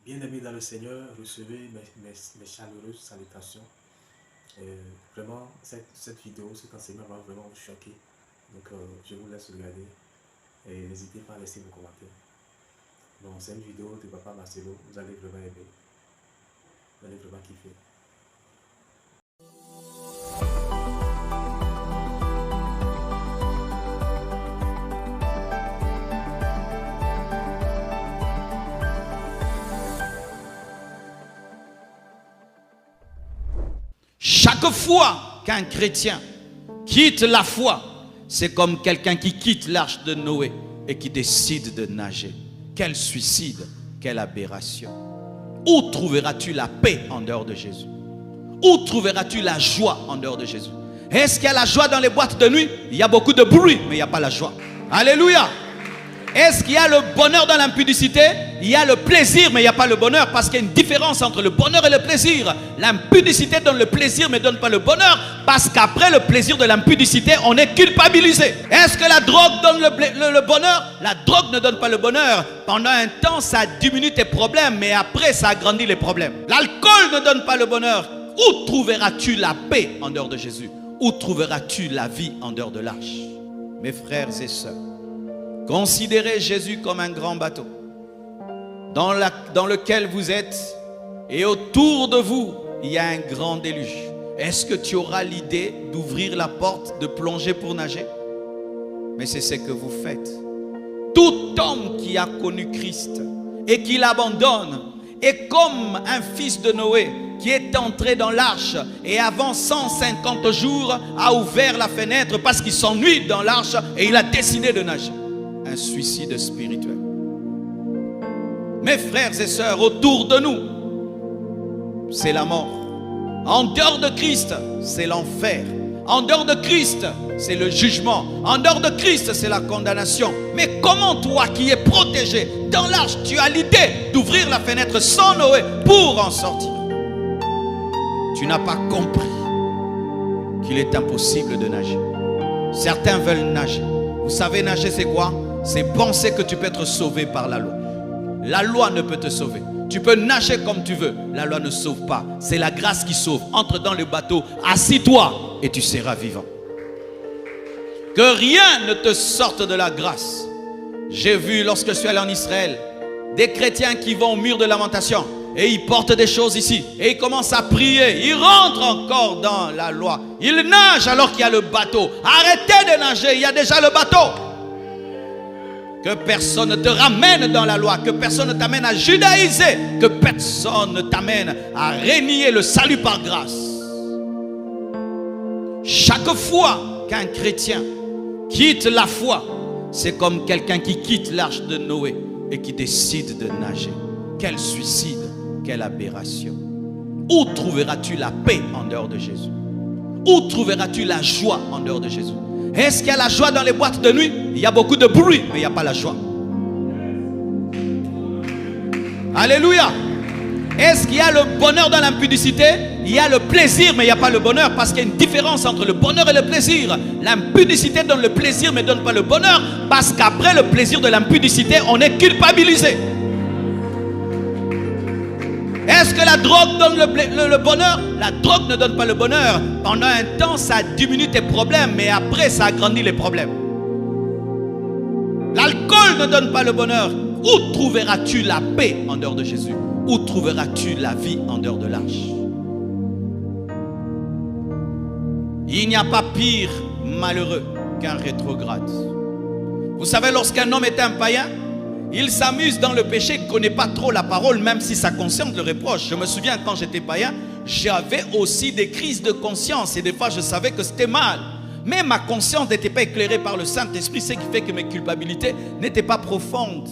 Bien-aimés dans le Seigneur, recevez mes chaleureuses salutations. Vraiment, cette vidéo, cet enseignement va vraiment vous choquer. Donc, je vous laisse regarder et n'hésitez pas à laisser vos commentaires. Donc, c'est une vidéo de Papa Marcelo. Vous allez vraiment aimer. Vous allez vraiment kiffer. Chaque fois qu'un chrétien quitte la foi, c'est comme quelqu'un qui quitte l'arche de Noé et qui décide de nager. Quel suicide, quelle aberration. Où trouveras-tu la paix en dehors de Jésus? Où trouveras-tu la joie en dehors de Jésus? Est-ce qu'il y a la joie dans les boîtes de nuit? Il y a beaucoup de bruit, mais il n'y a pas la joie. Alléluia. Est-ce qu'il y a le bonheur dans l'impudicité? Il y a le plaisir, mais il n'y a pas le bonheur, parce qu'il y a une différence entre le bonheur et le plaisir. L'impudicité donne le plaisir, mais ne donne pas le bonheur, parce qu'après le plaisir de l'impudicité, on est culpabilisé. Est-ce que la drogue donne le bonheur? La drogue ne donne pas le bonheur. Pendant un temps, ça diminue tes problèmes, mais après, ça agrandit les problèmes. L'alcool ne donne pas le bonheur. Où trouveras-tu la paix en dehors de Jésus? Où trouveras-tu la vie en dehors de l'arche? Mes frères et sœurs, considérez Jésus comme un grand bateau dans lequel vous êtes, et autour de vous, il y a un grand déluge. Est-ce que tu auras l'idée d'ouvrir la porte, de plonger pour nager? Mais c'est ce que vous faites. Tout homme qui a connu Christ et qui l'abandonne est comme un fils de Noé qui est entré dans l'arche et avant 150 jours a ouvert la fenêtre parce qu'il s'ennuie dans l'arche et il a décidé de nager. Un suicide spirituel. Mes frères et sœurs, autour de nous, c'est la mort. En dehors de Christ, c'est l'enfer. En dehors de Christ, c'est le jugement. En dehors de Christ, c'est la condamnation. Mais comment toi qui es protégé dans l'arche, tu as l'idée d'ouvrir la fenêtre sans Noé pour en sortir? Tu n'as pas compris qu'il est impossible de nager. Certains veulent nager. Vous savez, nager c'est quoi? C'est penser que tu peux être sauvé par la loi. La loi ne peut te sauver. Tu peux nager comme tu veux. La loi ne sauve pas. C'est la grâce qui sauve. Entre dans le bateau, assis-toi et tu seras vivant. Que rien ne te sorte de la grâce. J'ai vu lorsque je suis allé en Israël, des chrétiens qui vont au mur de lamentation et ils portent des choses ici et ils commencent à prier. Ils rentrent encore dans la loi. Ils nagent alors qu'il y a le bateau. Arrêtez de nager, il y a déjà le bateau. Que personne ne te ramène dans la loi, que personne ne t'amène à judaïser, que personne ne t'amène à renier le salut par grâce. Chaque fois qu'un chrétien quitte la foi, c'est comme quelqu'un qui quitte l'arche de Noé et qui décide de nager. Quel suicide, quelle aberration. Où trouveras-tu la paix en dehors de Jésus? Où trouveras-tu la joie en dehors de Jésus? Est-ce qu'il y a la joie dans les boîtes de nuit? Il y a beaucoup de bruit, mais il n'y a pas la joie. Alléluia. Est-ce qu'il y a le bonheur dans l'impudicité? Il y a le plaisir, mais il n'y a pas le bonheur, parce qu'il y a une différence entre le bonheur et le plaisir. L'impudicité donne le plaisir, mais ne donne pas le bonheur, parce qu'après le plaisir de l'impudicité, on est culpabilisé. Est-ce que la drogue donne le bonheur? La drogue ne donne pas le bonheur. Pendant un temps, ça diminue tes problèmes, mais après, ça agrandit les problèmes. L'alcool ne donne pas le bonheur. Où trouveras-tu la paix en dehors de Jésus? Où trouveras-tu la vie en dehors de l'arche? Il n'y a pas pire malheureux qu'un rétrograde. Vous savez, lorsqu'un homme est un païen, il s'amuse dans le péché, il ne connaît pas trop la parole, même si sa conscience le reproche. Je me souviens quand j'étais païen, j'avais aussi des crises de conscience et des fois je savais que c'était mal. Mais ma conscience n'était pas éclairée par le Saint-Esprit, ce qui fait que mes culpabilités n'étaient pas profondes.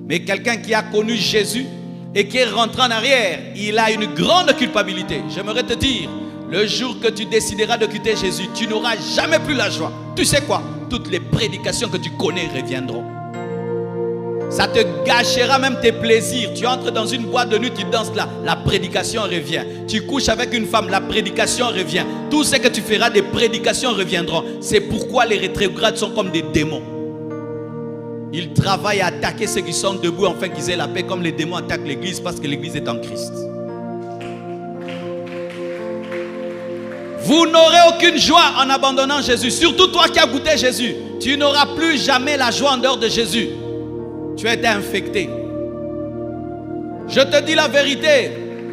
Mais quelqu'un qui a connu Jésus et qui est rentré en arrière, il a une grande culpabilité. J'aimerais te dire, le jour que tu décideras de quitter Jésus, tu n'auras jamais plus la joie. Tu sais quoi? Toutes les prédications que tu connais reviendront. Ça te gâchera même tes plaisirs. Tu entres dans une boîte de nuit, tu danses là, la prédication revient. Tu couches avec une femme, la prédication revient. Tout ce que tu feras, des prédications reviendront. C'est pourquoi les rétrogrades sont comme des démons. Il travaille à attaquer ceux qui sont debout afin qu'ils aient la paix, comme les démons attaquent l'église parce que l'église est en Christ. Vous n'aurez aucune joie en abandonnant Jésus. Surtout toi qui as goûté Jésus. Tu n'auras plus jamais la joie en dehors de Jésus. Tu as été infecté. Je te dis la vérité.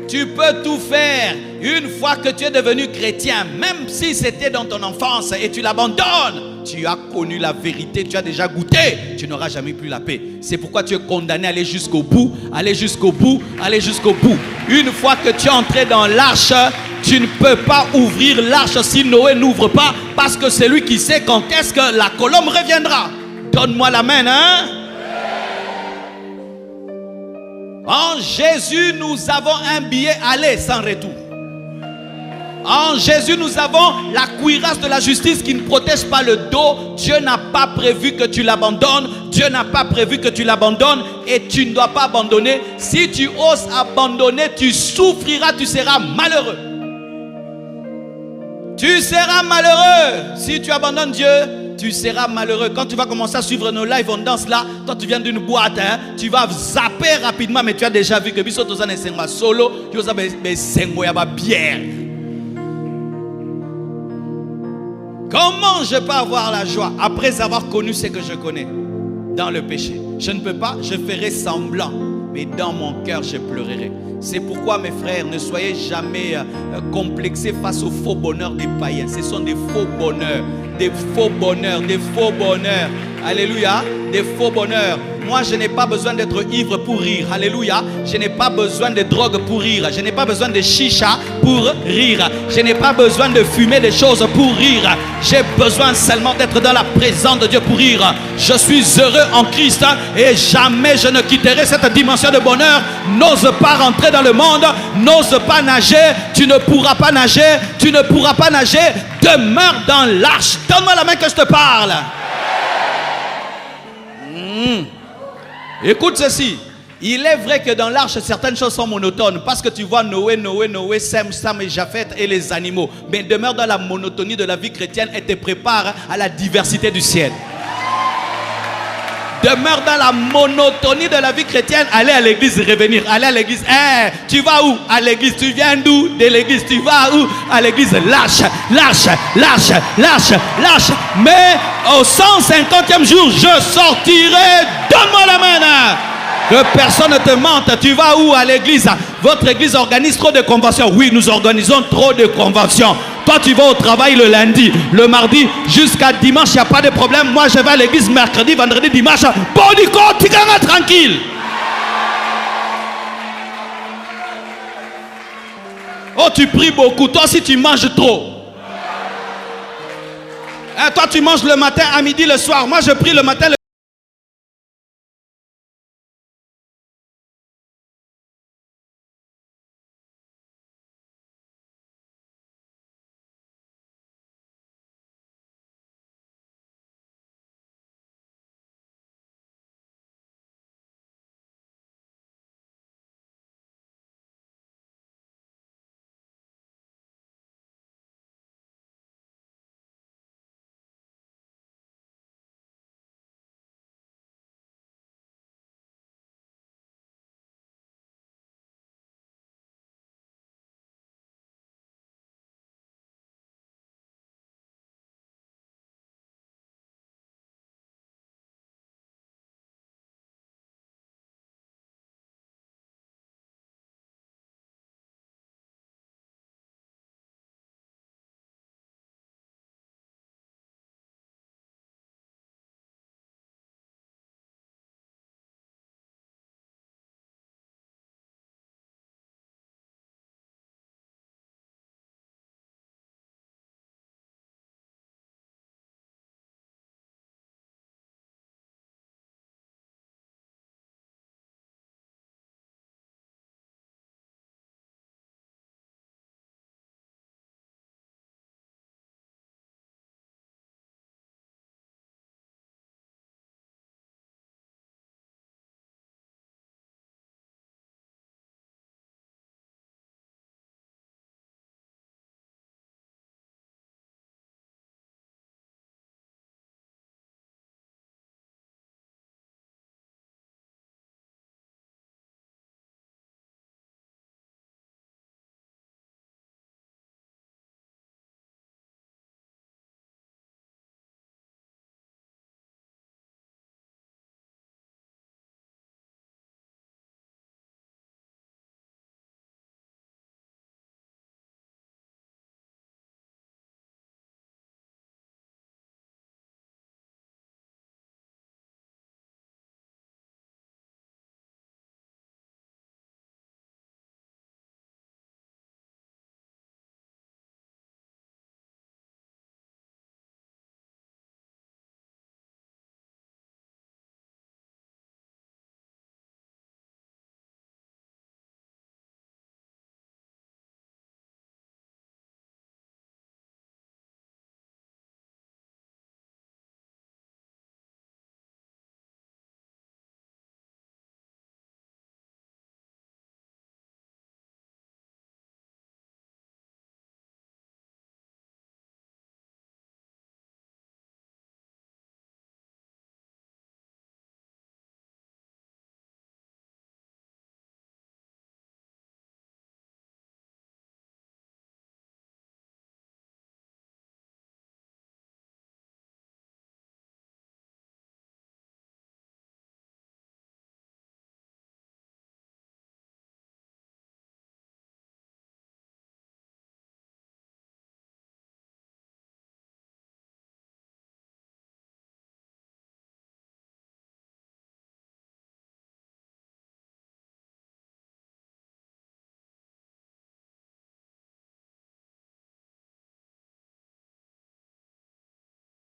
Tu peux tout faire une fois que tu es devenu chrétien. Même si c'était dans ton enfance et tu l'abandonnes. Tu as connu la vérité. Tu as déjà goûté. Tu n'auras jamais plus la paix. C'est pourquoi tu es condamné à aller jusqu'au bout. Aller jusqu'au bout. Aller jusqu'au bout. Une fois que tu es entré dans l'arche, tu ne peux pas ouvrir l'arche si Noé n'ouvre pas, parce que c'est lui qui sait quand est-ce que la colombe reviendra. Donne-moi la main, hein? En Jésus, nous avons un billet aller sans retour. En Jésus, nous avons la cuirasse de la justice qui ne protège pas le dos. Dieu n'a pas prévu que tu l'abandonnes. Dieu n'a pas prévu que tu l'abandonnes et tu ne dois pas abandonner. Si tu oses abandonner, tu souffriras, tu seras malheureux. Tu seras malheureux. Si tu abandonnes Dieu, tu seras malheureux. Quand tu vas commencer à suivre nos lives, on danse là. Toi, tu viens d'une boîte, hein? Tu vas zapper rapidement, mais tu as déjà vu que biso tozan esenga solo, tu vas sengo ya ba bière. Comment je peux avoir la joie après avoir connu ce que je connais dans le péché? Je ne peux pas, je ferai semblant, mais dans mon cœur, je pleurerai. C'est pourquoi, mes frères, ne soyez jamais complexés face au faux bonheur des païens. Ce sont des faux bonheurs, des faux bonheurs, des faux bonheurs. Alléluia, des faux bonheurs. Moi, je n'ai pas besoin d'être ivre pour rire. Alléluia. Je n'ai pas besoin de drogue pour rire. Je n'ai pas besoin de chicha pour rire. Je n'ai pas besoin de fumer des choses pour rire. J'ai besoin seulement d'être dans la présence de Dieu pour rire. Je suis heureux en Christ et jamais je ne quitterai cette dimension de bonheur. N'ose pas rentrer dans le monde. N'ose pas nager. Tu ne pourras pas nager. Tu ne pourras pas nager. Demeure dans l'arche. Donne-moi la main que je te parle. Écoute ceci. Il est vrai que dans l'arche, certaines choses sont monotones. Parce que tu vois Noé, Sem, Sam et Japheth et les animaux. Mais demeure dans la monotonie de la vie chrétienne et te prépare à la diversité du ciel. Demeure dans la monotonie de la vie chrétienne. Allez à l'église, revenir. Allez à l'église. Hey, tu vas où? À l'église. Tu viens d'où? De l'église. Tu vas où? À l'église. Lâche, lâche, lâche, lâche, lâche. Mais au 150e jour, je sortirai. Donne-moi la main. Que personne ne te mente. Tu vas où? À l'église. Votre église organise trop de conventions. Oui, nous organisons trop de conventions. Toi, tu vas au travail le lundi, le mardi, jusqu'à dimanche, il n'y a pas de problème. Moi, je vais à l'église mercredi, vendredi, dimanche. Bon, du coup, tu es tranquille. Oh, tu pries beaucoup. Toi aussi, tu manges trop. Hein, toi, tu manges le matin, à midi, le soir. Moi, je prie le matin.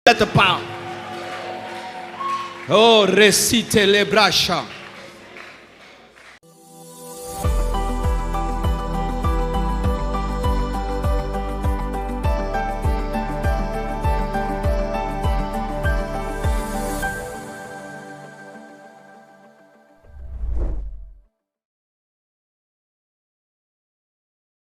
Cette part. Oh, récitez les bras.